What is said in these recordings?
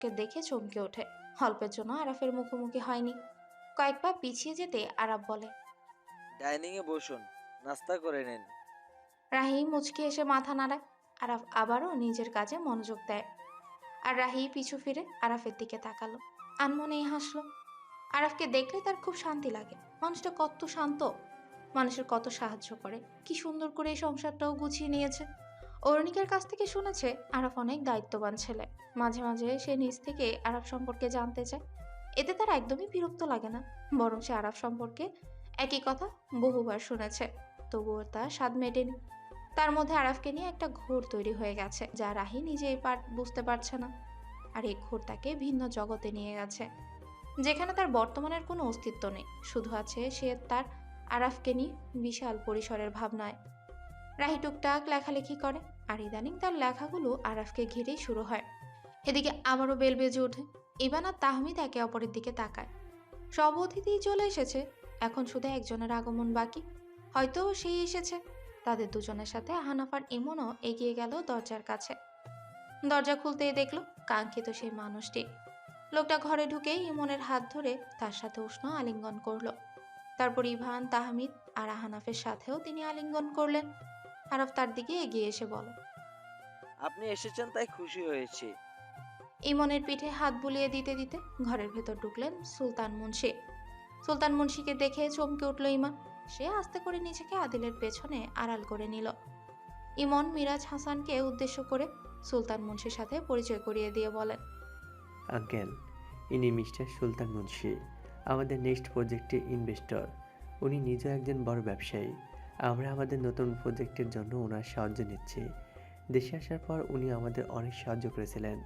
আরাফকে দেখে চমকে ওঠে। অল্পের জন্য আরাফের মুখোমুখি হয়নি। কয়েক পা পিছিয়ে যেতে আরাফ বলে, ডাইনিং এ বসুন, নাস্তা করে নিন। রাহি মুচকি এসে মাথা নাড়ায়। আরাফ আবারও নিজের কাজে মনোযোগ দেয়। আর রাহি পিছু ফিরে আরাফের দিকে তাকালো, আনমনেই হাসলো। আরাফকে দেখলে তার খুব শান্তি লাগে। মানুষটা কত শান্ত, মানুষের কত সাহায্য করে, কি সুন্দর করে এই সংসারটাও গুছিয়ে নিয়েছে। অরুণিকার কাছ থেকে শুনেছে আরাফ অনেক দায়িত্ববান ছেলে। মাঝে মাঝে সে নিজ থেকে আরাফ সম্পর্কে জানতে চায়। এতে তার একদমই বিরক্ত লাগে না, বরং সে আরাফ সম্পর্কে একই কথা বহুবার শুনেছে, তবুও তার স্বাদ মেটেনি। তার মধ্যে আরাফকে নিয়ে একটা ঘোর তৈরি হয়ে গেছে, যা রাহি নিজেই বুঝতে পারছে না। আর এই ঘোর তাকে ভিন্ন জগতে নিয়ে গেছে, যেখানে তার বর্তমানের কোনো অস্তিত্ব নেই, শুধু আছে সে তার আরাফকে নিয়ে বিশাল পরিসরের ভাবনায়। রাহি টুকটাক লেখালেখি করে, আর ইদানিং তার লেখাগুলো আরাফকে ঘিরেই শুরু হয়। এদিকে আবারও বেল বেজে ওঠে। ইবান আর তাহমিদ একে অপরের দিকে তাকায়। সব অতিথিই চলে এসেছে, এখন শুধু একজনের আগমন বাকি। হয়তো সেই এসেছে। তাদের দুজনের সাথে হানাফার ইমনও এগিয়ে গেল দরজার কাছে। দরজা খুলতেই দেখলো কাঙ্ক্ষিত সেই মানুষটি। লোকটা ঘরে ঢুকেই ইমনের হাত ধরে তার সাথে উষ্ণ আলিঙ্গন করলো। তারপর ইভান, তাহমিদ আর আহানাফের সাথেও তিনি আলিঙ্গন করলেন। আরব তার দিকে এগিয়ে এসে বলে, আপনি এসেছেন তাই খুশি হয়েছি। ইমনের পিঠে হাত বুলিয়ে দিতে দিতে ঘরের ভেতর ঢুকলেন সুলতান মুন্সি। সুলতান মুন্সিকে দেখে চমকে উঠল ইমন। সে আস্তে করে নিজেকে আদিলের পেছনে আড়াল করে নিল। ইমন মিরাজ হাসানকে উদ্দেশ্য করে সুলতান মুন্সির সাথে পরিচয় করিয়ে দিয়ে বলেন, আঙ্কেল, ইনি মিস্টার সুলতান মুন্সি, আমাদের নেক্সট প্রজেক্টের ইনভেস্টর। উনি নিজেও একজন বড় ব্যবসায়ী। আমরা আমাদের নতুন প্রজেক্টের জন্য ওনার সাহায্য নিচ্ছি। দেশে আসার পর উনি আমাদের অনেক সাহায্য করেছিলেন।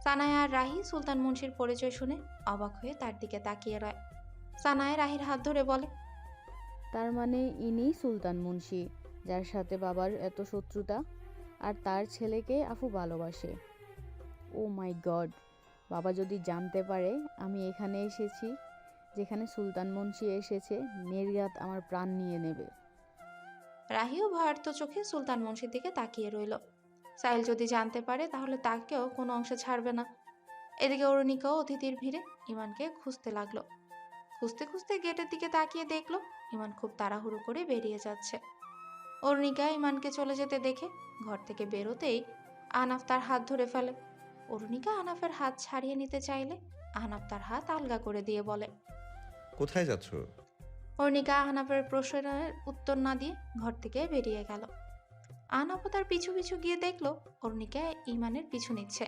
সানায়া আর রাহি সুলতান মুন্সির পরিচয় শুনে অবাক হয়ে তার দিকে তাকিয়ে রয়। সানায়া রাহির হাত ধরে বলে, তার মানে ইনি সুলতান মুন্সি, যার সাথে বাবার এত শত্রুতা, আর তার ছেলেকে আফু ভালোবাসে। ও মাই গড, বাবা যদি জানতে পারে আমি এখানে এসেছি, যেখানে সুলতান মুন্সি এসেছে, নির্ঘাত আমার প্রাণ নিয়ে নেবে। রাহিও ভয়ার্ত চোখে সুলতান মুন্সির দিকে তাকিয়ে রইল। সাইল যদি জানতে পারে তাহলে তাকেও কোনো অংশে ছাড়বে না। এদিকে অরুণিকাও অতিথির ভিড়ে ইমানকে খুঁজতে লাগলো। খুঁজতে খুঁজতে গেটের দিকে তাকিয়ে দেখলো ইমান খুব তাড়াহুড়ো করে বেরিয়ে যাচ্ছে। অরুণিকা ইমানকে চলে যেতে দেখে ঘর থেকে বেরোতেই আহনাফ তার হাত ধরে ফেলে। অরুণিকা আহনাফের হাত ছাড়িয়ে নিতে চাইলে আহনাফ তার হাত আলগা করে দিয়ে বলে, কোথায় যাচ্ছ? অরুণিকা আহনাফের প্রশ্নের উত্তর না দিয়ে ঘর থেকে বেরিয়ে গেল। আহনাফও তার পিছু পিছু গিয়ে দেখলো অরুণিকা ইমানের পিছু নিচ্ছে।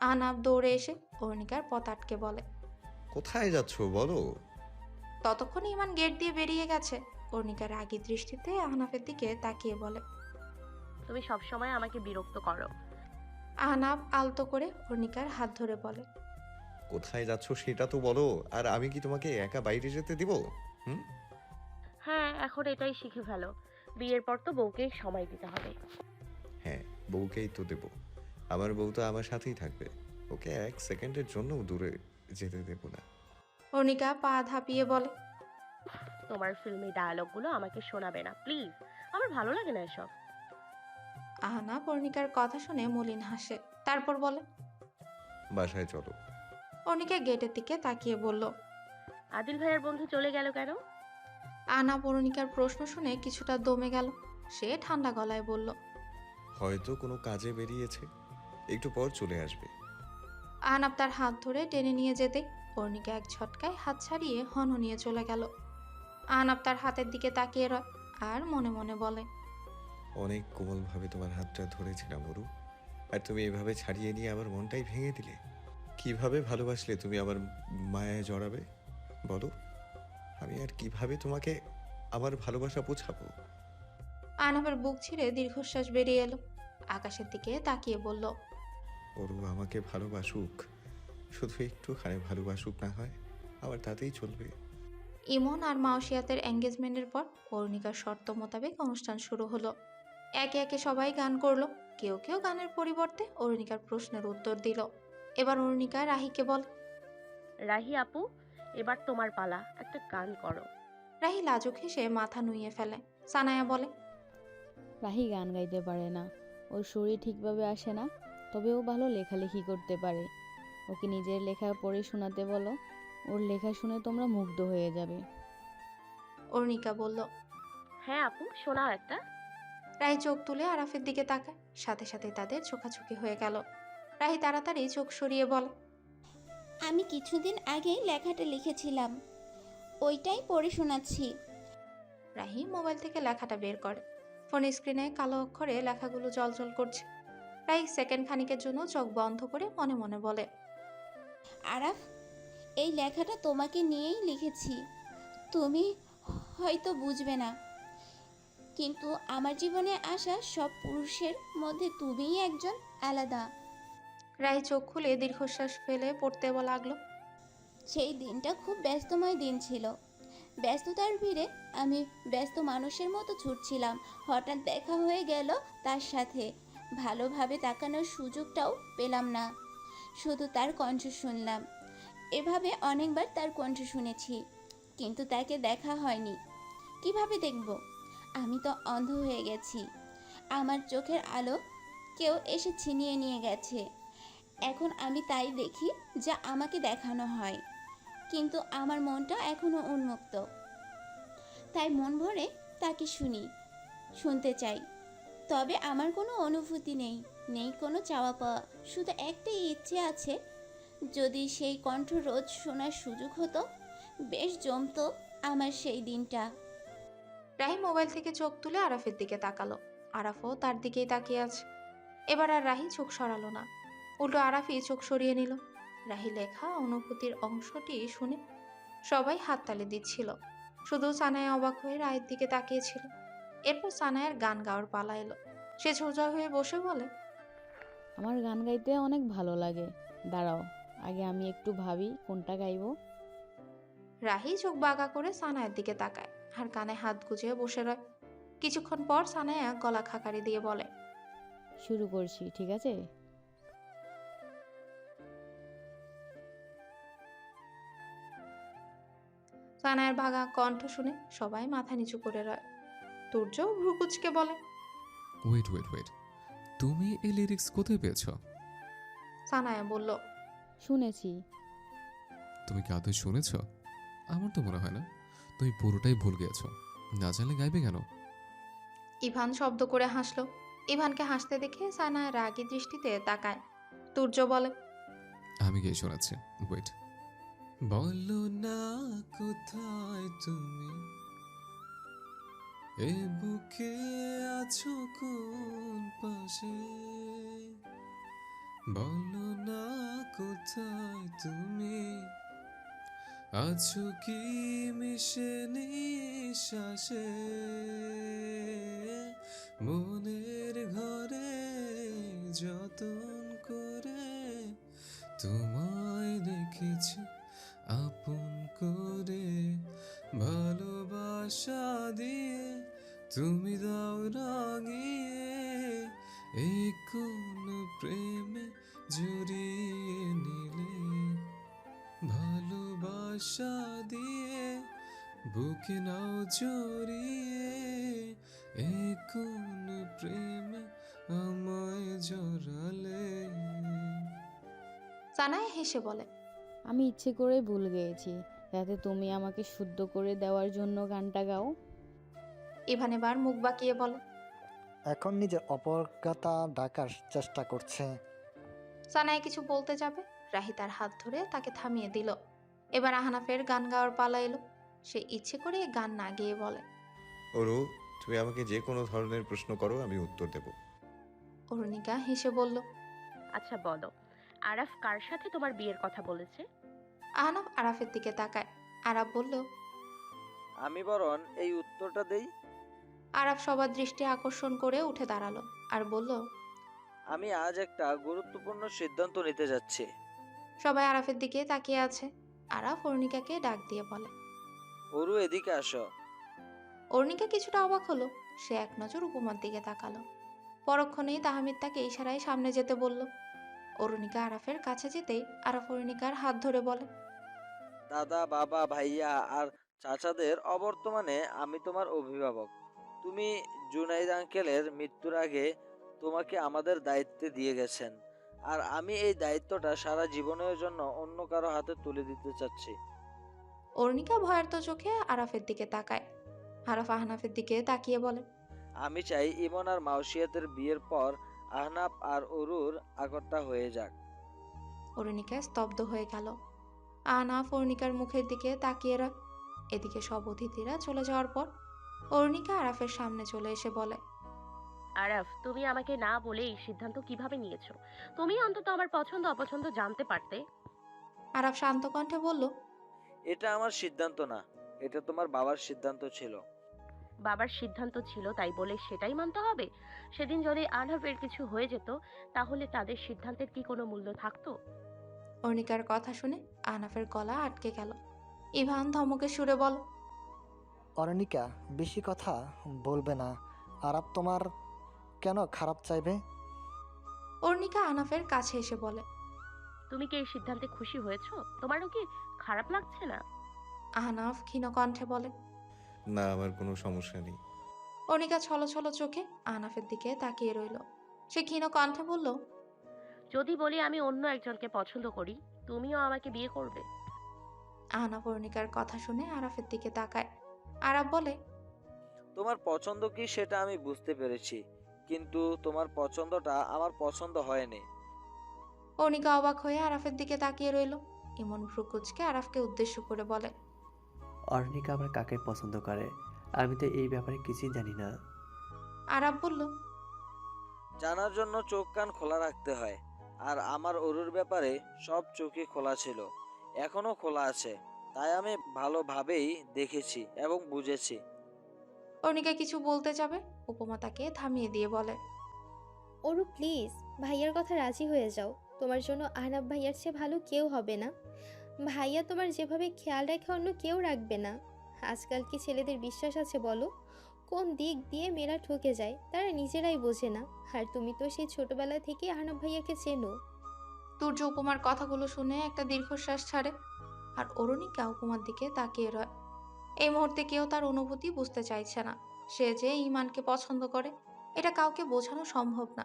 আহনাফ দৌড়ে এসে অরুণিকার পথ আটকে বলে। কোথায় যাচ্ছ বলো? ততক্ষণে ইমান গেট দিয়ে বেরিয়ে গেছে। অরুণিকা রাগী দৃষ্টিতে আহনাফের দিকে তাকিয়ে বলে, তুমি সবসময় আমাকে বিরক্ত করো। আহনাফ আলতো করে অরুণিকার হাত ধরে বলে, কোথায় যাচ্ছ সেটা তো বলো, আর আমি কি তোমাকে একা বাইরে যেতে দিব? হুম? হ্যাঁ, এখন এটাই শিখে ফেলো, বিয়ের পর তো বউকেই সময় দিতে হবে। হ্যাঁ, বউকেই তো দেব। আমার বউ তো আমার সাথেই থাকবে। ওকে এক সেকেন্ডের জন্য দূরে যেতে দেব না। অরুণিকা পা ধাপিয়ে বলে, তোমার ফিল্মি ডায়ালগগুলো আমাকে শোনাবে না প্লিজ, আমার ভালো লাগে না এসব। আহনাফ অরুণিকার কথা শুনে মলিন হাসে, তারপর বলে, বাসায় চলো। অরুণিকা গেটের দিকে তাকিয়ে বলল। আদিল ভাইয়ের বন্ধু চলে গেল কেন? আহনাফ অরুণিকার প্রশ্ন শুনে কিছুটা দমে গেল। সে ঠান্ডা গলায় বলল, হয়তো কোনো কাজে বেরিয়েছে, একটু পর চলে আসবে। আহনাফ তার হাত ধরে টেনে নিয়ে যেতে অরুণিকা এক ঝটকায় হাত ছাড়িয়ে হন নিয়ে চলে গেল। আহনাফ তার হাতের দিকে তাকিয়ে রয় আর মনে মনে বলে, অনেক কোমলভাবে তোমার হাতটা ধরেছিলাম অরু, আর তুমি এভাবে ছাড়িয়ে নিয়ে আমার মনটাই ভেঙে দিলে। কিভাবে ভালোবাসলে তুমি আমার মায়ায় জড়াবে বলো? আমি আর কিভাবে তোমাকে আমার ভালোবাসা বোঝাবো? আহনাফের বুক ছিঁড়ে দীর্ঘশ্বাস বেরিয়ে এলো। আকাশের দিকে তাকিয়ে বলল, অরু আমাকে ভালোবাসুক, শুধু একটুখানি ভালোবাসুক না হয়, আমার তাতেই চলবে। ইমন আর মাওসিয়াতের এঙ্গেজমেন্টের পর অরুণিকার শর্ত মোতাবেক অনুষ্ঠান শুরু হলো। একে একে সবাই গান করলো। কেউ কেউ গানের পরিবর্তে অরুণিকার প্রশ্নের উত্তর দিল। এবার অরুণিকা রাহিকে বল, রাহি আপু, এবার তোমার পালা, একটা গান করো। রাহি লাজুক হেসে মাথা নুইয়ে ফেলে। সানায়া বলে, রাহি গান গাইতে পারে না, ওর শরীর ঠিকভাবে আসে না, তবে ও ভালো লেখালেখি করতে পারে। ওকে নিজের লেখা পড়ে শোনাতে বলো। ওর লেখা শুনে তোমরা মুগ্ধ হয়ে যাবে। অরুণিকা বলল। হ্যাঁ আপু, শোনাও একটা। রাহি চোখ তুলে আরাফের দিকে তাকায়, সাথে সাথে তাদের চোখাচোখি হয়ে গেল। রাহি তাড়াতাড়ি চোখ সরিয়ে বলে, আমি কিছুদিন আগেই লেখাটা লিখেছিলাম, ওইটাই পড়ে শোনাচ্ছি। রাহি মোবাইল থেকে লেখাটা বের করে। ফোন স্ক্রিনে কালো অক্ষরে লেখাগুলো জলজল করছে। রাহি সেকেন্ড খানিকের জন্য চোখ বন্ধ করে মনে মনে বলে, আরাফ, এই লেখাটা তোমাকে নিয়েই লিখেছি। তুমি হয়তো বুঝবে না, কিন্তু আমার জীবনে আসা সব পুরুষের মধ্যে তুমিই একজন আলাদা। রাহি চোখ খুলে দীর্ঘশ্বাস ফেলে পড়তে লাগলো। সেই দিনটা খুব ব্যস্তময় দিন ছিল। ব্যস্ততার ভিড়ে আমি ব্যস্ত মানুষের মতো ছুটছিলাম। হঠাৎ দেখা হয়ে গেল তার সাথে। ভালোভাবে তাকানোর সুযোগটাও পেলাম না, শুধু তার কণ্ঠ শুনলাম। এভাবে অনেকবার তার কণ্ঠ শুনেছি, কিন্তু তাকে দেখা হয়নি। কিভাবে দেখব? আমি তো অন্ধ হয়ে গেছি। আমার চোখের আলো কেউ এসে ছিনিয়ে নিয়ে গেছে। এখন আমি তাই দেখি যা আমাকে দেখানো হয়, কিন্তু আমার মনটা এখনো উন্মুক্ত। তাই মন ভরে তাকে শুনতে চাই। তবে আমার কোনো অনুভূতি নেই, নেই কোনো চাওয়া পাওয়া, শুধু একটাই ইচ্ছে আছে, যদি সেই কণ্ঠ রোজ শোনার সুযোগ হতো, বেশ জমতো আমার সেই দিনটা। রাহি মোবাইল থেকে চোখ তুলে আরাফের দিকে তাকালো। আরাফও তার দিকেই তাকিয়ে আছে। এবার আর রাহি চোখ সরালো না, উল্টো আরাফই চোখ সরিয়ে নিল। রাহি লেখা অনুভূতির অংশটি শুনে সবাই হাততালি দিচ্ছিল। শুধু সানায়া অবাক হয়ে রায়ের দিকে তাকিয়েছিল। এরপর সানায়ার গান গাওয়ার পালা এলো। সে সোজা হয়ে বসে বলে, আমার গান গাইতে অনেক ভালো লাগে। দাঁড়াও, আগে আমি একটু ভাবি কোনটা গাইবো। রাহি চোখ বাঁকা করে সানায়ার দিকে তাকায় আর কানে হাত গুজে বসে রয়। কিছুক্ষণ পর সানায়া গলা খাকারি দিয়ে বলে, শুরু করছি, ঠিক আছে? সানায়ার ভাঙা কণ্ঠ শুনে সবাই মাথা নিচু করে রয়। তুর্য ভ্রুকুচকে বলে, ওয়েট ওয়েট ওয়েট, তুমি এই লিরিক্স কোথায় পেয়েছো? সানায়া বলল, শুনেছি। তুমি কি আদৌ শুনেছ? আমার তো মনে হয় না। তুমি পুরোটাই ভুল গেছো। না জানলে গাইবে কেন? ইভান শব্দ করে হাসলো। ইভানকে হাসতে দেখে সানায়া রাগী দৃষ্টিতে তাকায়। তুর্য বলে, আমি গিয়ে শোনাচ্ছি, ওয়েট। বলো না কোথায় তুমি, এ বুকে আছো কোন পাশে, বলো না কোথায় তুমি, আছো কি মিশে নিঃশ্বাসে, মনের ঘরে যতন করে তোমায় রেখেছি আপন করে, ভালোবাসা দিয়ে তুমি দাও রাঙিয়ে, এই কোন প্রেমে জড়িয়ে নিলে, ভালোবাসা দিয়ে বুকে নাও জড়িয়ে, এই কোন প্রেমে আমায় জড়ালে। সানায়া হেসে বলে, আমি ইচ্ছে করে ভুল গেয়েছি, যাতে তুমি আমাকে শুদ্ধ করে দেওয়ার জন্য গানটা গাও। ইভান এবার মুখ বাঁকিয়ে বলে, এখন নিজের অপরগতা ঢাকার চেষ্টা করছে। সানায়া কিছু বলতে যাবে, রাহি তার হাত ধরে তাকে থামিয়ে দিল। এবার আহনাফের গান গাওয়ার পালা এলো। সে ইচ্ছে করে গান না গেয়ে বলে, ওরু, তুমি আমাকে যে কোনো ধরনের প্রশ্ন করো, আমি উত্তর দেব। অরুণিকা হেসে বলল, আচ্ছা বলো, আরাফ কার সাথে তোমার বিয়ের কথা বলেছে? আহনাফ আরাফের দিকে তাকায়। আরাফ বলল, আমি বরং এই উত্তরটা দেই। আরাফ সবার দৃষ্টি আকর্ষণ করে উঠে দাঁড়ালো আর বলল, আমি আজ একটা গুরুত্বপূর্ণ সিদ্ধান্ত নিতে যাচ্ছি। সবাই আরাফের দিকে তাকিয়ে আছে। আরাফ অরুণিকাকে ডাক দিয়ে বলে, ওরু, এদিকে আসো। অরুণিকা কিছুটা অবাক হলো। সে এক নজর উপমার দিকে তাকালো। পরক্ষণেই তাহমিদ তাকে ইশারায় সামনে যেতে বলল। অরুণিকা আরাফের কাছে যেতেই আরাফ অরুণিকার হাত ধরে বলে, দাদা, বাবা, ভাইয়া আর চাচাদের অবর্তমানে আমি তোমার অভিভাবক। তুমি জুনাইদ আঙ্কেলের মৃত্যুর আগে তোমাকে আমাদের দায়িত্বে দিয়ে গেছেন। আর আমি এই দায়িত্বটা সারা জীবনের জন্য অন্য কারো হাতে তুলে দিতে চাচ্ছি। অরুণিকা ভয়ার্ত চোখে আরাফের দিকে তাকায়। আরাফ আহনাফের দিকে তাকিয়ে বলে, আমি চাই ইমন আর মাউসিয়াতের বিয়ের পর আহনাফ আর অরুর আগরটা হয়ে যাক। অরুণিকা স্তব্ধ হয়ে গেল। আহনাফ অরুণিকার মুখের দিকে তাকিয়ে রয়। এদিকে সব অতিথিরা চলে যাওয়ার পর অরুণিকা আরাফের সামনে চলে এসে বলে, আরাফ, তুমি আমাকে না বলে এই সিদ্ধান্ত কিভাবে নিয়েছো? তুমি অন্তত আমার পছন্দ অপছন্দ জানতে পারতে। আরাফ শান্ত কণ্ঠে বলল, এটা আমার সিদ্ধান্ত না, এটা তোমার বাবার সিদ্ধান্ত ছিল। বাবার সিদ্ধান্ত ছিল তাই বলে সেটাই মানতে হবে? সেদিন যদি আরাফের কিছু হয়ে যেত, তাহলে তাদের সিদ্ধান্তের কি কোনো মূল্য থাকতো? অরুণিকার কথা শুনে আহনাফের গলা আটকে গেল। ইভান ধমকে সুরে বল, অরণিকা, বেশি কথা বলবে না। আরাপ তোমার কেন খারাপ চাইবে? অরুণিকা আহনাফের কাছে এসে বলে, তুমি কি এই সিদ্ধান্তে খুশি হয়েছো? তোমারও কি খারাপ লাগছে না? আহনাফ ক্ষীণ কণ্ঠে বলে। না, আমার কোনো সমস্যা নেই। অরুণিকা ছলো ছলো চোখে আহনাফের দিকে তাকিয়ে রইল। সে ক্ষীণ কণ্ঠে বলল, যদি বলি আমি অন্য একজনকে পছন্দ করি, তুমিও আমাকে বিয়ে করবে? আহনাফ অরুণিকার কথা শুনে আরাফের দিকে তাকায়। আরাফ বলে, তোমার পছন্দ কি সেটা আমি বুঝতে পেরেছি, কিন্তু তোমার পছন্দটা আমার পছন্দ হয়নি। অরুণিকা অবাক হয়ে আরাফের দিকে তাকিয়ে রইল। ইমন ভ্রুকুচকে আরাফকে উদ্দেশ্য করে বলে, অরণিকা আবার কাকে পছন্দ করে? আমি তো এই ব্যাপারে কিছুই জানি না। আরাফ বলল, জানার জন্য চোখ কান খোলা রাখতে হয়, আর আমার অরুর ব্যাপারে সব চোখই খোলা ছিল, এখনো খোলা আছে, তাই আমি ভালোভাবেই দেখেছি এবং বুঝেছি। অরুণিকা কিছু বলতে যাবে, উপমা তাকে থামিয়ে দিয়ে বলে, ওরু প্লিজ, ভাইয়ার কথা রাজি হয়ে যাও। তোমার জন্য আহনাব ভাইয়ার চেয়ে ভালো কেউ হবে না। ভাইয়া তোমার যেভাবে খেয়াল রাখে অন্য কেউ রাখবে না। আজকাল কি ছেলেদের বিশ্বাস আছে বলো? কোন দিক দিয়ে মেয়েরা ঠকে যায় তারা নিজেরাই বোঝে না। আর তুমি তো সেই ছোটবেলা থেকে আহনাব ভাইয়াকে চেনো। তুর্য উপমার কথাগুলো শুনে একটা দীর্ঘশ্বাস ছাড়ে। আর অরুণিকা উপমার দিকে তাকিয়ে রয়। এই মুহূর্তে কেউ তার অনুভূতি বুঝতে চাইছে না। সে যে ইমানকে পছন্দ করে এটা কাউকে বোঝানো সম্ভব না।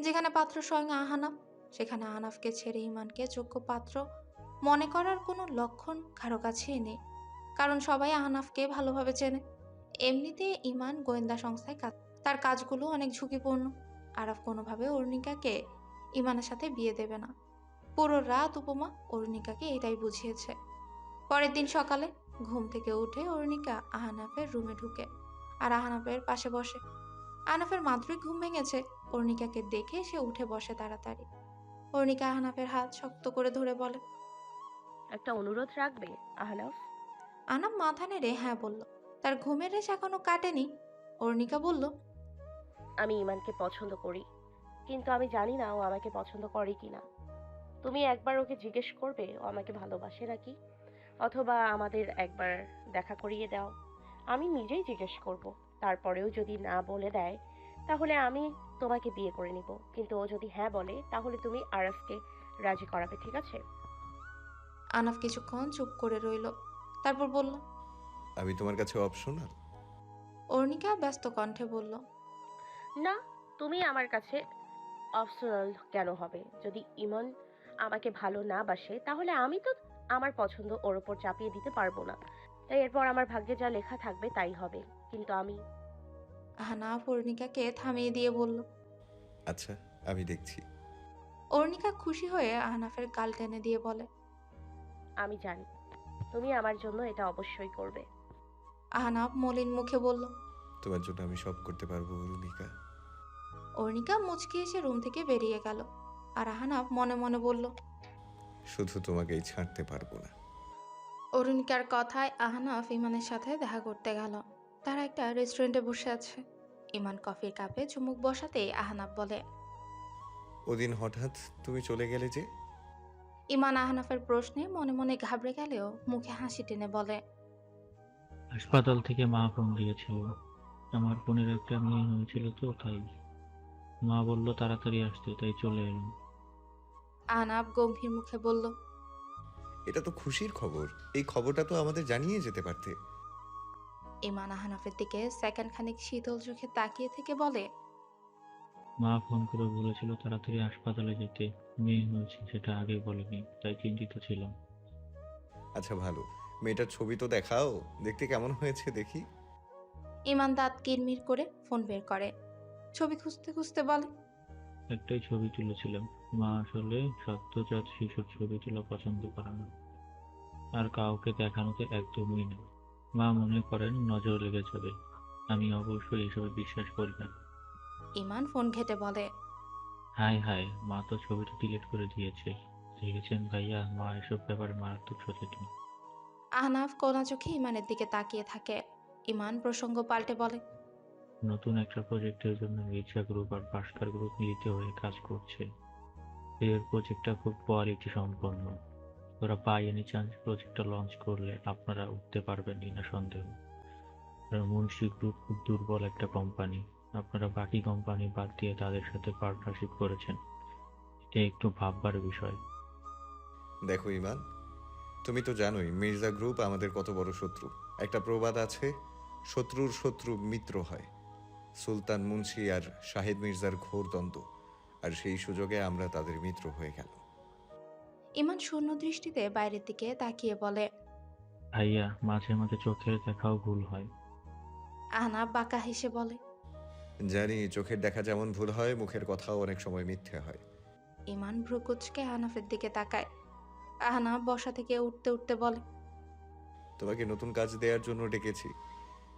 যেখানে পাত্র স্বয়ং আহনাফ, সেখানে আহনাফকে ছেড়ে ইমানকে যোগ্য পাত্র মনে করার কোনো লক্ষণ কারো কাছেই নেই। কারণ সবাই আহনাফকে ভালোভাবে চেনে। এমনিতে ইমান গোয়েন্দা সংস্থায় কাজ, তার কাজগুলো অনেক ঝুঁকিপূর্ণ। আরাফ কোনোভাবে অরুণিকাকে ইমানের সাথে বিয়ে দেবে না। পুরো রাত উপমা অরুণিকাকে এটাই বুঝিয়েছে। পরের দিন সকালে ঘুম থেকে উঠে অরুণিকা আহনাফের রুমে ঢুকে আর আহনাফের পাশে বসে। আহনাফের মাত্রই ঘুম ভেঙেছে, অরুণিকাকে দেখে সে উঠে বসে তাড়াতাড়ি। অরুণিকা আহনাফের হাত শক্ত করে ধরে বলে, একটা অনুরোধ রাখবে আহনাফ? আহনাফ মাথা নেড়ে হ্যাঁ বলল। তার ঘুমের রেশ এখনো কাটেনি। অরুণিকা বলল, আমি ইমানকে পছন্দ করি, কিন্তু আমি জানি না ও আমাকে পছন্দ করে কিনা। তুমি একবার ওকে জিজ্ঞেস করবে ও আমাকে ভালোবাসে নাকি, অথবা আমাদের একবার দেখা করিয়ে দাও। আমি নিজেই জিজ্ঞেস করব। তারপরেও যদি না বলে দেয়, তাহলে আমি তোমাকে বিয়ে করে নিব। কিন্তু ও যদি হ্যাঁ বলে, তাহলে তুমি আরাফকে রাজি করাবে, ঠিক আছে? আহনাফ কিছুক্ষণ চুপ করে রইল। তারপর বলল, আমি তোমার কাছে অপশনাল? অরুণিকা ব্যস্ত কণ্ঠে বলল, না, তুমি আমার কাছে অপশনাল কেন হবে? যদি ইমন আমাকে ভালো না বাসে, তাহলে আমি তো আমার পছন্দ ওর ওপর চাপিয়ে দিতে পারবো না। তাই এরপর আমার ভাগ্যে যা লেখা থাকবে তাই হবে। কিন্তু আমি আহনাফ অরুণিকাকে থামিয়ে দিয়ে বলল। আচ্ছা, আমি দেখছি। অরুণিকা খুশি হয়ে আহনাফের গাল টেনে দিয়ে বলে, আমি জানি তুমি আমার জন্য এটা অবশ্যই করবে। আহনাফ মলিন মুখে বলল। তোমার জন্য আমি সব করতে পারবো অরুণিকা। অরুণিকা মুচকি এসে রুম থেকে বেরিয়ে গেল। আর আহনাফ মনে মনে বলল, শুধু তোমাকেই ছাড়তে পারবো না। অরুণিকার কথায় আহনাফ ইমানের সাথে দেখা করতে গেল। তারা একটা রেস্টুরেন্টে বসে আছে। ইমান কফির কাপে চুমুক বসাতেই আহনাফ বলে, ওদিন হঠাৎ তুমি চলে গেলে যে? ইমান আহনাফের প্রশ্নে মনে মনে ঘাবড়ে গেলেও মুখে হাসি টেনে বলে, হাসপাতাল থেকে মা ফোন দিয়েছিল। আমার বোনের একটা মেয়ে হয়েছিল তো তাই। মা বলল তাড়াতাড়ি আসতে, তাই চলে এলাম। আহনাফ গম্ভীর মুখে বলল, এটা তো খুশির খবর। এই খবরটা তো আমাদের জানিয়ে যেতে পারতে। ইমান আহনাফের দিকে সেকেন্ড খানিক শীতল চোখে তাকিয়ে থেকে বলে, মা ফোন করে বলেছিল তাড়াতাড়ি হাসপাতালে যেতে, মেয়ে হয়েছে সেটা আগে বলেনি, তাই চিন্তিত ছিলাম। আচ্ছা ভালো, মেয়েটার ছবি তো দেখাও, দেখতে কেমন হয়েছে দেখি। ইমান দাঁত কিরমির করে ফোন বের করে। ছবি খুঁজতে খুঁজতে বলে, একটাই ছবি তুলেছিলাম। মা আসলে সদ্যজাত শিশুর ছবি তোলা পছন্দ করে না, আর কাউকে দেখানোতে একদমই না। মা মনে করেন নজর লেগে যাবে। আমি অবশ্যই এসবে বিশ্বাস করি না। ইমান ফোন ঘেটে বলে, হাই হাই, মা তো ছবিটা ডিলিট করে দিয়েছে। দেখেছেন ভাইয়া, মা এসব ব্যাপারে মারাত্মক সচেতন। আহনাফ কোনা চোখে ইমানের দিকে তাকিয়ে থাকে। ইমান প্রসঙ্গ পাল্টে বলে, নতুন একটা প্রজেক্টের জন্য মির্জা গ্রুপ আর ভাস্কর গ্রুপ মিলিত হয়ে কাজ করছে। এর প্রজেক্টটা খুব কোয়ালিটি সম্পন্ন। ওরা বাই এনি চান্স প্রজেক্টটা লঞ্চ করলে আপনারা উঠতে পারবেন কিনা সন্দেহ। আর মুন্সি গ্রুপ খুব দুর্বল একটা কোম্পানি। আপনারা বাকি কোম্পানি বাদ দিয়ে তাদের সাথে পার্টনারশিপ করেছেন, এটা একটু ভাববার বিষয়। দেখো ইমান, তুমি তো জানোই মির্জা গ্রুপ আমাদের কত বড় শত্রু। একটা প্রবাদ আছে, শত্রুর শত্রু মিত্র হয়। সুলতান মুন্সি আর শাহেদ মির্জার ঘোর দ্বন্দ্ব, আর সেই সুযোগে আমরা তাদের মিত্র হয়ে গেল। ইমান শূন্য দৃষ্টিতে বাইরের দিকে তাকিয়ে বলে, ভাইয়া, মাঝে মাঝে চোখের দেখাও ভুল হয়। আহনাফ বাঁকা হেসে বলে, জানি চোখের দেখা যেমন ভুল হয়, মুখের কথাও অনেক সময় মিথ্যে হয়। ইমান ভ্রুকুচকে আহনাফের দিকে তাকায়। আহনাফ বসা থেকে উঠতে উঠতে বলে, তোমাকে নতুন কাজ দেওয়ার জন্য ডেকেছি।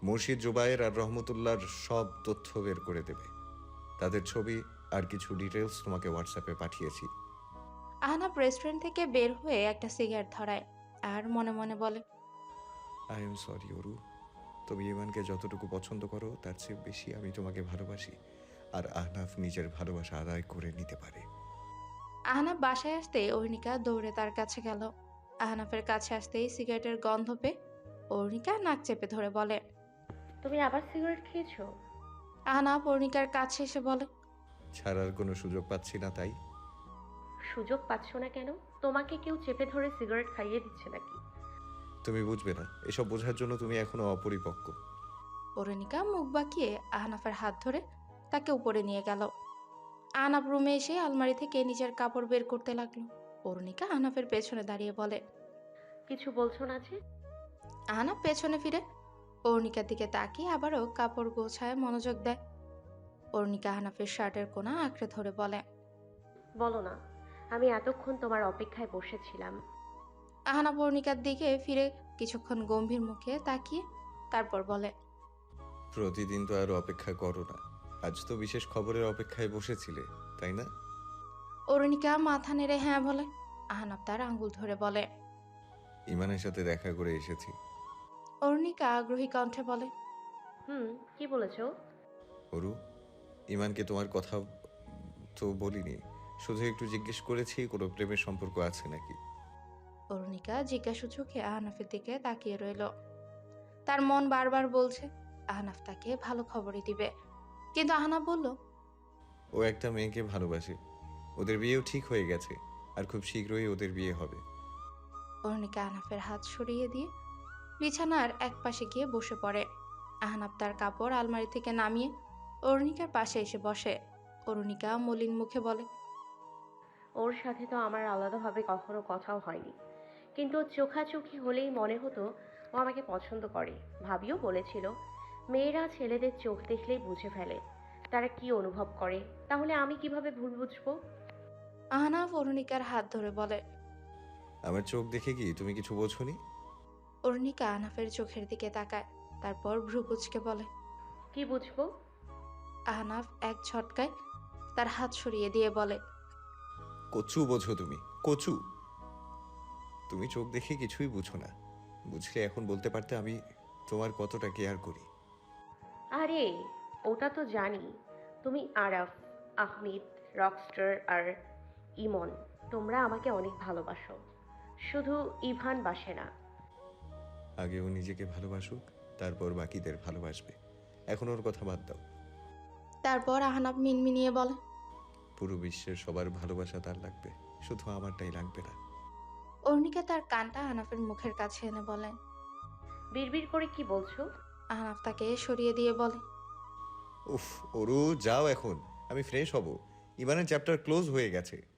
মুর্শিদ জুবায়ের আর রহমতুল্লাহর সব তথ্য বের করে দেবে। তাদের ছবি আর কিছু ডিটেলস তোমাকে হোয়াটসঅ্যাপে পাঠিয়েছি। আহনাফ রেস্টুরেন্ট থেকে বের হয়ে একটা সিগারেট ধরায় আর মনে মনে বলে, আই এম সরি অরু, তুমি ইমানকে যতটুকু পছন্দ করো তার চেয়ে বেশি আমি তোমাকে ভালোবাসি, আর আহনাফ নিজের ভালোবাসা আদায় করে নিতে পারে। আহনাফ বাসায় আসতে অর্ণিকা দৌড়ে তার কাছে গেল। আহনাফের কাছে আসতেই সিগারেটের গন্ধ পেয়ে অর্ণিকা নাক চেপে ধরে বলে, তুমি আবার সিগারেট খেয়েছো? আহনাফ অর্ণিকার কাছে এসে বলে, ছাড়ার কোনো সুযোগ পাচ্ছি না তাই। সুযোগ পাচ্ছ না কেন? তোমাকে কেউ চেপে ধরে সিগারেট খাইয়ে দিচ্ছে নাকি? তুমি বুঝবে না, এসব বোঝার জন্য তুমি এখনো অপরিপক্ক। অরুণিকা মুখ বাঁকিয়ে আহনাফের হাত ধরে তাকে উপরে নিয়ে গেল। আহনাফ রুমে এসে আলমারি থেকে নিজের কাপড় বের করতে লাগলো। অরুণিকা আহনাফের পেছনে দাঁড়িয়ে বলে, কিছু বলছো না যে? আহনাফ পেছনে ফিরে অরুণিকার দিকে তাকিয়ে আবারও কাপড় গোছায় মনোযোগ দেয়। অরুণিকা আহনাফের শার্টের কোনা আঁকড়ে ধরে বলে, বলো না, আমি এতক্ষণ তোমার অপেক্ষায় বসেছিলাম। আহনাফ অরুণিকার দিকে ফিরে কিছুক্ষণ গম্ভীর মুখে তাকিয়ে তারপর বলে, প্রতিদিন তো আর অপেক্ষা করো না, আজ তো বিশেষ খবরের অপেক্ষায় বসেছিলে তাই না? অরুণিকা মাথা নেড়ে হ্যাঁ বলে। আহনাফ তার আঙ্গুল ধরে বলে, ইমানের সাথে দেখা করে এসেছি। অরুণিকা আগ্রহী কণ্ঠে বলে, কি বলেছো? অরু, ইমানকে তোমার কথা তো বলিনি, শুধু একটু জিজ্ঞেস করেছি কোনো প্রেমের সম্পর্ক আছে নাকি। অরুণিকা জিজ্ঞাসু চোখে আহনাফের দিকে তাকিয়ে রইল। তার মন বারবার বলছে আহনাফ তাকে ভালো খবরই দিবে, কিন্তু আহনাফ বলল, ও একটা মেয়েকে ভালোবাসে, ওদের বিয়েও ঠিক হয়ে গেছে, আর খুব শীঘ্রই ওদের বিয়ে হবে। অরুণিকা আহনাফের হাত সরিয়ে দিয়ে বিছানার এক পাশে গিয়ে বসে পড়ে। আহনাফ তার কাপড় আলমারি থেকে নামিয়ে অরুণিকার পাশে এসে বসে। অরুণিকা মলিন মুখে বলে, ওর সাথে তো আমার আলাদাভাবে কখনো কথাও হয়নি, কিন্তু ওর চোখাচোখি হলেই মনে হতো ও আমাকে পছন্দ করে। ভাবিও বলেছিল মেয়েরা ছেলেদের চোখ দেখলেই বুঝে ফেলে তারা কি অনুভব করে, তাহলে আমি কিভাবে ভুল বুঝবো? আহনাফ অরুণিকার হাত ধরে বলে, আমার চোখ দেখে কি তুমি কিছু বোঝোনি? অরুণিকা আহনাফের চোখের দিকে তাকায়, তারপর ভ্রু কুঁচকে বলে, কি বুঝবো? আহনাফ এক ঝটকায় তার হাত সরিয়ে দিয়ে বলে, কচু বোঝো তুমি, কচু। তুমি চোখ দেখে কিছুই বুঝো না, বুঝলে এখন বলতে পারতে আমি তোমার কতটা কেয়ার করি। আরে ওটা তো জানি, তুমি আরাফ, আহমিদ, রকস্টার আর ইমন তোমরা আমাকে অনেক ভালোবাসো, শুধু ইভান বাসে না। আগে ও নিজেকে ভালোবাসুক, তারপর বাকিদের ভালোবাসবে। এখন ওর কথা বাদ দাও। তারপর আহনাফ মিনমিনিয়ে বলে, পুরো বিশ্বের সবার ভালোবাসা তার লাগবে, শুধু আমারটাই লাগবে না। অরুণিকা তার কানটা আহনাফের মুখের কাছে এনে বলে, বিড়বিড় করে কি বলছো? আহনাফ তাকে সরিয়ে দিয়ে বলে, উফ অরু, যাও এখন, আমি ফ্রেশ হব। ইমানের চ্যাপ্টার ক্লোজ হয়ে গেছে।